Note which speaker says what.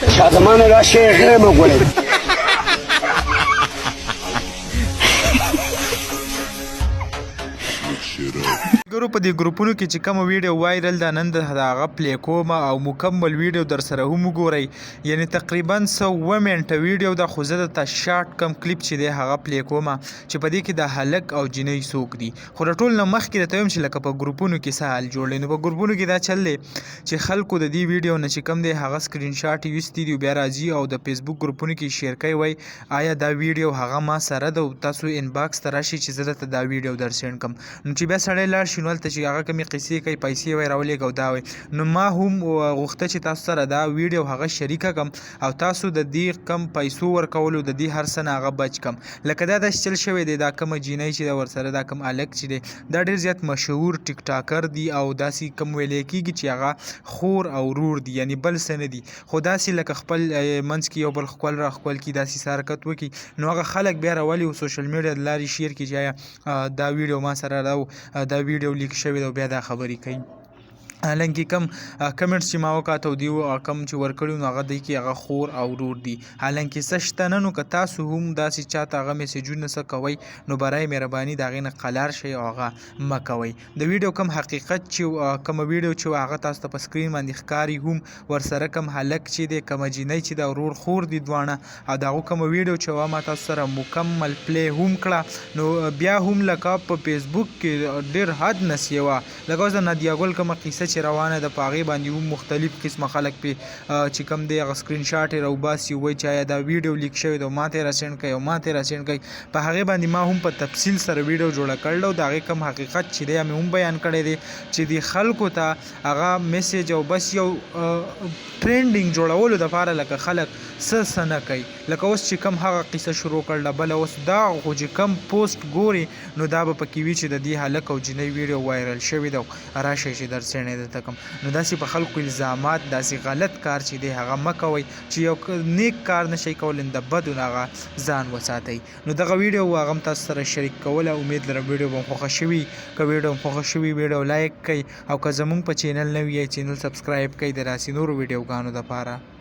Speaker 1: شادمان راشي غير مقولي
Speaker 2: ګورو په دې ګروپونو کې چې کوم ویډیو وایرل ده نن د هغه پلی کوم او مکمل ویډیو در سره هم وګورئ یعنی تقریبا 100 منټه ویډیو ده خو زه درته شارټ کم کلیپ چې دی هغه پلی کوم چې په دې کې د هلک او جنۍ څوک دي خو د ټول نه مخکې درته وایم چې لکه په ګروپونو کې څه حال جوړ نو په ګروپونو کې دا چل دی چې خلکو د دې ویډیو نه چې کم دی هغه سکرین شاټ یې ویستي دي بیا راځي او د فیسبوک ګروپونو کې شیر کوي وای آیا دا ویډیو هغه ما سره ده تاسو انباکس ته راشي چې زه درته دا ویډیو در سینډ کم نو چې بیا سړی لاړ شي نو هلته چې هغه کومې قصې کوي پیسې وایي راولېږه او دا وایي نو ما هم غوښته چې تاسو سره دا ویډیو هغه شریکه کړم او تاسو د دې کم پیسو ورکولو د دې هر څه نه هغه بچ کړم لکه دا داسې چل شوی دی دا کومه جینۍ چې ده ورسره دا کوم هلک چې دی دا ډېر زیات مشهور ټیک ټاکر دی او داسې کوم ویلی کېږي چې هغه خور او ورور دی یعنی بل څه نه دي خو داسې لکه خپل منځ کې یو بل ښکل را ښکل کړي داسې څه حرکت وکړي نو هغه خلک بیا راولي او سوشل میډیا د لارې شیر کړي چې آیا دا ویډیو ما سره دا ویډیو لیک شوی دی او بیا دا خبرې کوي حالانکه کم کمنټس چې ما وکاته دی او کم چې ورکړي نو هغه دی کې هغه خور او ورور دي حالانکه څه شته نه نو که تاسو هم داسې چاته هغه میسیجونه څه کوئ نو برای مهرباني د هغې نه قلار شئ او هغه مه کوئ د ویډیو کم حقیقت چې کومه ویډیو چې هغه تاسو ته په سکرین باندې ښکاري هم ورسره کم هلک چې دی کومه جینۍ چې د ورور خور دي دواړه او د هغو کومه ویډیو چې ما تاسو سره مکمل پلی هم کړه نو بیا هم لکه په فیسبوک کې ډېر حد نه سیوه لکه اوس د نادیا ګل کومه قصه چې روانه ده په هغې باندې هم مختلف قسمه خلک پې چې کوم دی هغه سکرین شاټ یې راوباسي وایي چې آیا دا ویډیو لیک شوی دی او ما ته یې راسینډ کړئ او ما ته یې راسینډ کړئ په هغې باندې ما هم په تفصیل سره ویډیو جوړه کړې او د هغې کوم حقیقت چې دی مې هم بیان کړی دی چې دې خلکو ته هغه میسیج او بس یو ټرینډینګ جوړولو دپاره لکه خلک څه نه کوي لکه اوس چې کوم هغه قصه شروع کړله بله اوس دا خو چې کوم پوسټ ګوري نو دا به پکې وي چې د دې هلک او جینۍ ویډیو وایرل شوی دی راشئ چې در څېړنې درته کوم نو داسې په خلکو الزامات داسې غلط کار چې دی هغه مه کوئ چې یو نیک کار نشئ کولی د بدو نه هغه ځان وساتئ نو دغه ویډیو هغه هم تاسو سره شریک کوله امید لرم ویډیو به خوښه شوي که ویډیو خوښه شوي ویډیو لایک کړئ او که زموږ په چینل نوي یې چینل سبسکرایب کړئ د داسې نورو ویډیوګانو دپاره